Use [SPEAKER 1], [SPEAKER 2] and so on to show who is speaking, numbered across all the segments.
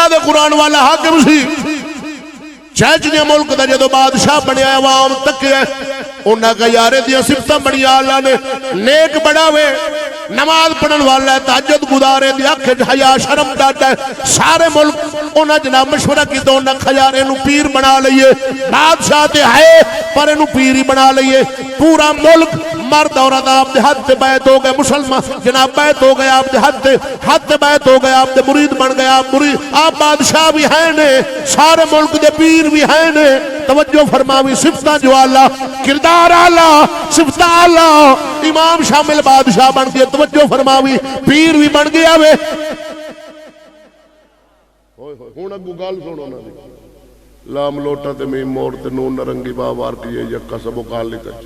[SPEAKER 1] دے قرآن والا حاکم سی چیچنیا ملک دا جدو بادشاہ بنیا عوام تکیا انہاں کا یارے دیا صفتہ بڑی اللہ نے نیک بڑا ہوئے نماز پڑھن والا ہے تہجد گزارے دی اکھ حیا شرم ڈاٹا ہے سارے ملک انہاں جناب مشورہ کی تو انہاں خیارے نو پیر بنا لئیے بادشاہ تے ہے پر انہوں پیری بنا لئیے پورا ملک مرد عورت آپ دے حد تے بیعت ہو گئے مسلمان جناب بیعت ہو گئے آپ دے حد تے بیعت ہو گئے آپ دے مرید بن گئے آپ بادشاہ بھی ہیں نے سارے ملک دے پیر بھی ہیں نے توجہ فرماوی صفتہ جو اللہ کردار اللہ صفتہ اللہ امام شامل بادشاہ بن گئے توجہ فرماوی پیر بھی بن گیا وے
[SPEAKER 2] ہون اگو گال سنو نا لام لوٹا تے میم مور تے نون نرنگی باوار کیے یکا سبو کال لکھا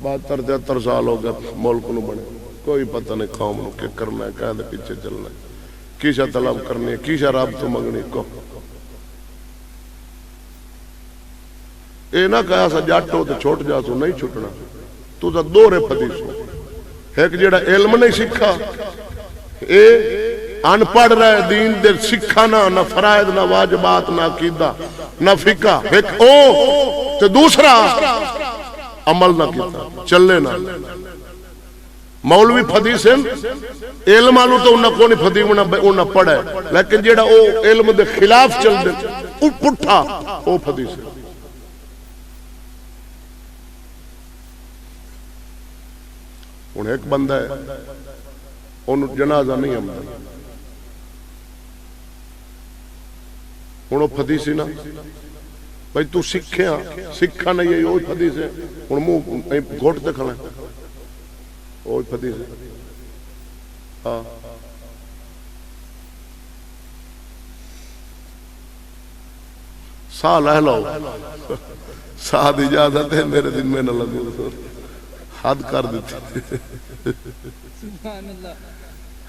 [SPEAKER 2] 72-73 سال ہو گیا ملک نو بنے کوئی پتہ نہیں قوم نو کہ کرنا ہے کہاں دے پیچھے چلنا ہے کیشا طلب کرنی ہے کیشا راب تو منگنی کو اے نہ کہا سا جاٹو تے چھوٹ جا سو نہیں چھوٹنا تو سا دو رے پتی سو ایک جیڑا علم نہیں سکھا اے ان پڑھ رہے دین دے سکھا نہ فرائض نہ واجبات نہ عقیدہ نہ فقہ ایک او تے دوسرا عمل نہ کیتا چلے نہ مولوی فدیسن علم آلو تو انہا کونی فدیم انہا پڑھا ہے لیکن جیڑا او علم دے خلاف چل دے او پٹھا او فدیسن انہیں ایک بندہ ہے انہوں جنازہ نہیں ہمیں انہوں فدیسی نا بھائی تو سکھے ہاں سکھا نہیں ہے اوہی فدیس ہے انہوں مو گھوٹ دے کھڑا ہے اوہی فدیس ہے ہاں ساہ لہلو ساہ دی اجازت ہے میرے دن میں نہ لگو حد کر دیتی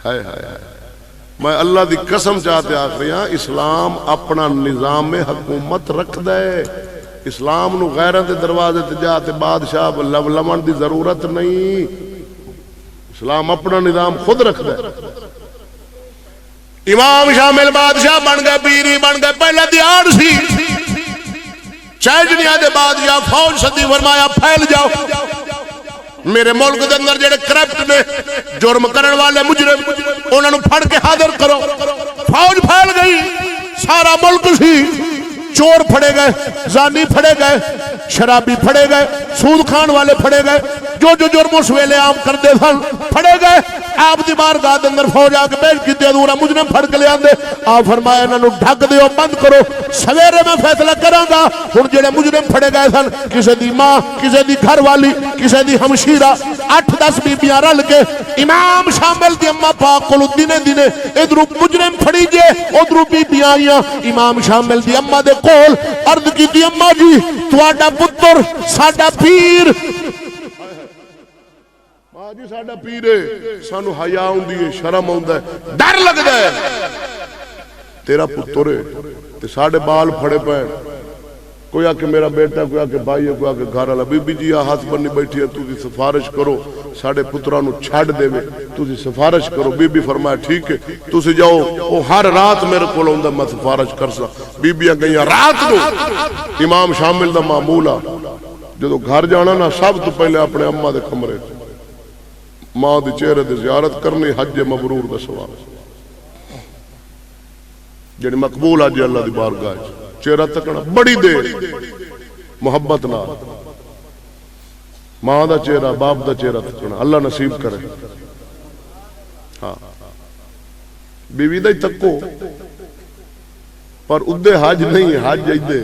[SPEAKER 2] ہائے ہائے ہائے میں اللہ دی قسم چاہتے آخری ہاں اسلام اپنا نظام حکومت رکھ دے اسلام نو غیرت دروازے تے جاتے بادشاہ لمن دی ضرورت نہیں اسلام اپنا نظام خود رکھ دے
[SPEAKER 1] امام شامل بادشاہ بن گئے پیری بن گئے پہلے دیار سی چیجنیا دے بادشاہ فوج صدی فرمایا پھیل جاؤ میرے ملک دے اندر جڑے کرپٹ نے جرم کرن والے مجرم انہاں نو پھڑ کے حاضر کرو فوج پھیل گئی سارا ملک سی چور پھڑے گئے زانی پھڑے گئے شرابی پھڑے گئے سود کھان والے پھڑے گئے جو جرم اس ویلے عام کر دے سن پھڑے گئے آپ دی بارگاہ دے اندر فوج آ کے بیٹھ کی ادھورا مجرم پھڑ کے لے آندے آپ فرمایا انہاں نو ڈھک دیو بند کرو سویرے میں فیصلہ کراں گا ہن جڑے مجرم پھڑے گئے سن کسے دی ماں کسے دی گھر والی کسے دی ہمشیرہ 8-10 بیبیاں رل کے امام شامل دی اماں پاک کولو دینے دینے ادھروں مجرم پھڑی جے ادھروں بیبیاں آئیاں امام شامل دی اماں دے کول عرض کیتی اماں جی تواڈا پتر ساڈا پیر
[SPEAKER 2] ماں جی ساڈا پیر ہے سانو حیا ہوندی ہے شرم ہوندا ہے ڈر لگدا ہے تیرا پتر ہے تے ساڈے بال پھڑے پے کوئی آکے میرا بیٹا کوئی آکے بھائی ہے کوئی آکے گھر والا بی بی جی ہاتھ بنی بیٹھی ہے تسی سفارش کرو ساڈے پتراں نو چھڈ دیوے تسی سفارش کرو بی بی فرمایا ٹھیک ہے تسی جاؤ او ہر رات میرے کول ہوندا میں سفارش کرسا بیبیاں گئیاں رات نو امام شامل دا معمول آ جدوں گھر جانا نا سب تو پہلے اپنے اماں دے کمرے ماں دے چہرے دے زیارت کرنی حج مبرور دا سوال جڑی مقبول آ جی اللہ دی بارگاہ چہرہ تکنا بڑی دیر محبت نہ ماں دا چہرہ باپ دا چہرہ تکنا اللہ نصیب کرے ہاں بیوی دا ہی تکو پر ادھے حج نہیں ہے حج ادھے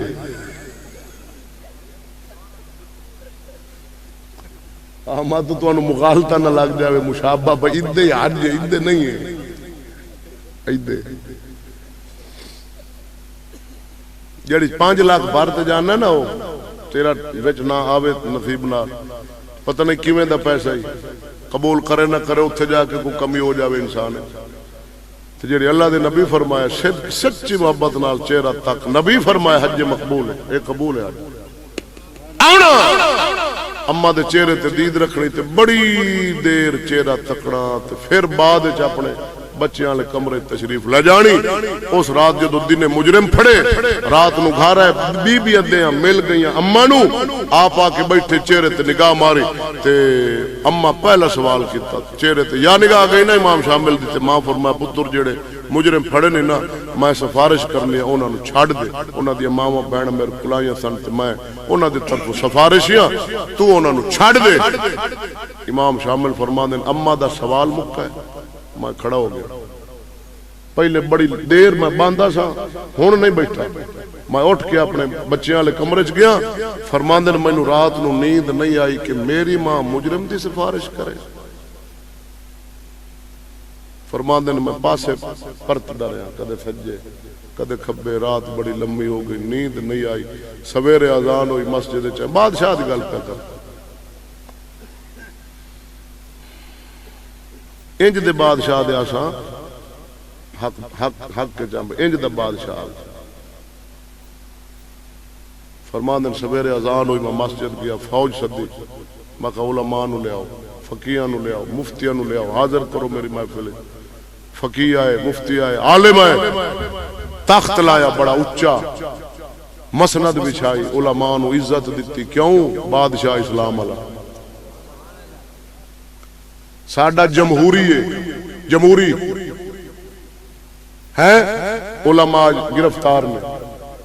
[SPEAKER 2] ماں تو انہوں مغالطہ نہ لگ جاوے مشابہ پر ادھے حج ادھے نہیں ہے ادھے جڑی 5 لاکھ بھارت جانا نا ہو تیرا وچ نہ آوے نصیب نہ پتہ نہیں کیویں دا پیسہ ہی قبول کرے نہ کرے اتھے جا کے کوئی کمی ہو جاوے انسان ہے تو جڑی اللہ دے نبی فرمایا سچی محبت نال چہرہ تک نبی فرمایا حج مقبول ہے اے قبول ہے آنا اماں دے چہرے تے دید رکھنی تے بڑی دیر چہرہ تکنا تے پھر بعد وچ اپنے بچیاں والے کمرے تشریف لے جانی. اس رات جدو دن مجرم پھڑے رات نو گھر ہے بی بی ادیاں مل گئیاں اما نو آپ آ کے بیٹھے چہرے تے نگاہ ماری تے اما پہلا سوال کیتا چہرے تے یا نگاہ گئی نا امام شامل دی تے ماں فرمایا پتر جڑے مجرم پھڑے نے نا میں سفارش کرنی ہے انہاں نو چھڈ دے انہاں دی ماواں بہن میرے کلائیاں سن تے میں انہاں دی طرف سفارشیاں تو انہاں نو چھڈ دے. امام شامل فرماندے اما دا سوال مکا ہے. میں کھڑا ہو گیا پہلے بڑی دیر میں باندھا سا ہن نہیں بیٹھا میں اٹھ کے اپنے بچیاں والے کمرے چ گیا. فرماندے مینوں رات نو نیند نہیں آئی کہ میری ماں مجرم دی سفارش کرے. فرماندے میں پاسے پرتدا رہا کدے سجے کدے کھبے رات بڑی لمبی ہو گئی نیند نہیں آئی. سویرے اذان ہوئی مسجد چ بادشاہ دی گل کر انج دے بادشاہ دے آساں حق حق حق کے جنب انج دا بادشاہ. فرماندن سویرے اذان ہوئی میں مسجد گیا فوج سدی میں کہا علماء نو لے آؤ فقیہ نو لے آؤ مفتیاں نو لے آؤ حاضر کرو میری محفل. فقیہ آئے مفتی آئے عالم آئے تخت لایا بڑا اچا مسند بچھائی علماء نو عزت دیتی. کیوں؟ بادشاہ اسلام والا ساڈا جمہوری ہے جمہوری ہے علماء گرفتار نے.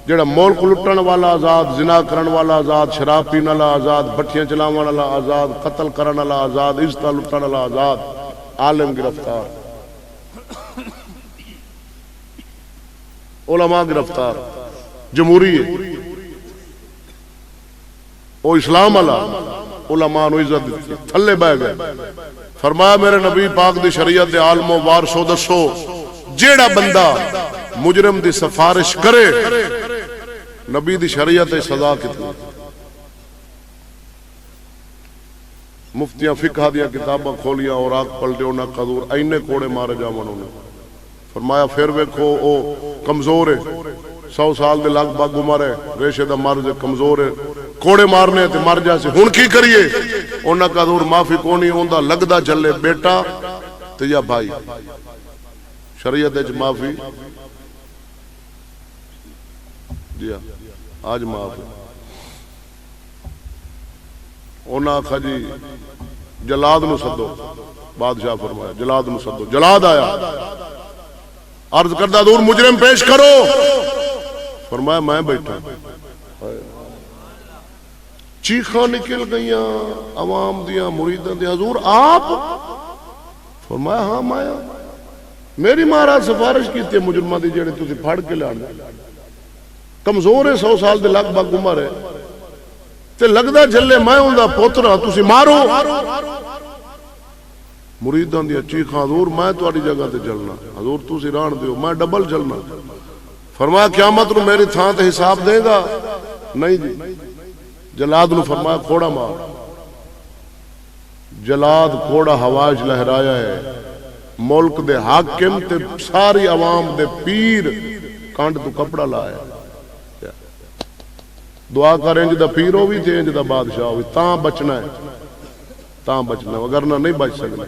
[SPEAKER 2] جڑا ملک لٹن والا آزاد زنا کرن والا آزاد شراب پین والا آزاد بٹھیاں چلاون والا آزاد قتل کرن والا آزاد عزت لٹن والا آزاد عالم گرفتار علماء گرفتار جمہوری ہے او اسلام والا علماء نو عزت دیتی تھلے بہ گئے. فرمایا میرے نبی پاک دی شریعت دے عالمو وارثو دسو جیڑا بندہ مجرم دی سفارش کرے نبی دی شریعت دی سزا کتنی. مفتیاں فقہ دیا کتاباں کھولیاں اور آگ پلٹے انہاں قدور اینے کوڑے مارے جاون انہوں. فرمایا پھر ویکھو او کمزور ہے 100 سال دے لگ بھگ عمر ہے ریشے دا مرض کمزور ہے کوڑے مارنے تے مر جا سے ہن کی کریے. انہاں قدور معافی کونی ہوندا لگدا چلے بیٹا تے یا بھائی شریعت وچ معافی جی آج معاف. انہاں آکھا جی جلاد نو سدو. بادشاہ فرمایا جلاد نو سدو. جلاد آیا عرض کردہ دور مجرم پیش کرو. فرمایا میں بیٹھا. چیخاں نکل گئیاں عوام دیاں مریداں دیاں حضور آپ؟ فرمایا ہاں مایا میری مہاراج سفارش کی تے مجرمہ دی جڑے تسی پھڑ کے لانا کمزور ہے 100 سال دے لگ بھگ عمر ہے تے لگدا جھلے میں ہوندا پوترا تسی مارو. مریداں دی چیخاں حضور میں تہاڈی جگہ تے چلنا حضور تسی رہن دیو میں ڈبل چلنا. فرمایا قیامت نو میری تھاں تے حساب دے گا؟ نہیں جی. جلاد نو فرمایا کھوڑا مار. جلاد کھوڑا ہوا وچ لہرایا ہے ملک دے حاکم تے ساری عوام دے پیر کانڈ تو کپڑا لایا. دعا کر انج دا پیر ہووی تے انج دا بادشاہ ہووی تاں بچنا ہے تاں بچنا وگرنہ نہیں بچ سکنا.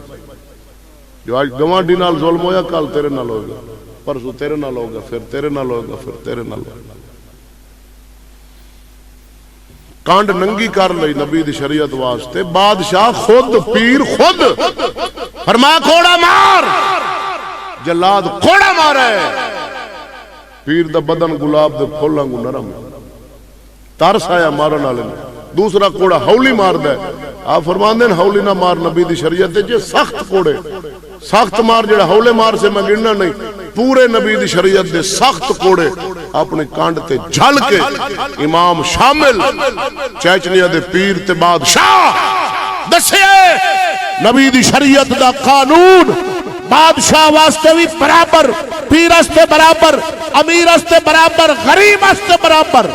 [SPEAKER 2] جو آج گوانڈی نال ظلم ہویا کل تیرے نال ہوگا پرسوں تیرے نال ہوگا پھر تیرے نال ہوگا پھر تیرے نال ہوگا. کانڈ ننگی کر لئی نبی دی شریعت واسطے بادشاہ خود پیر خود فرمایا کھوڑا مار. جلاد کھوڑا مارا ہے. پیر دا بدن گلاب دے پھلاں کو نرم ترس آیا مارن والے نے. دوسرا کوڑا ہولی مار دے. آپ فرماندے ہیں ہولی نہ مار نبی دی شریعت تے جے سخت کوڑے سخت مار جڑا ہولے مار سے میں گننا نہیں پورے نبی دی شریعت دے سخت کوڑے اپنے کانڈ تے جھل کے امام شامل چیچنیا دے پیر تے بادشاہ دسے نبی دی شریعت دا قانون بادشاہ واسطے بھی برابر پیر استے برابر امیر استے برابر غریب استے برابر.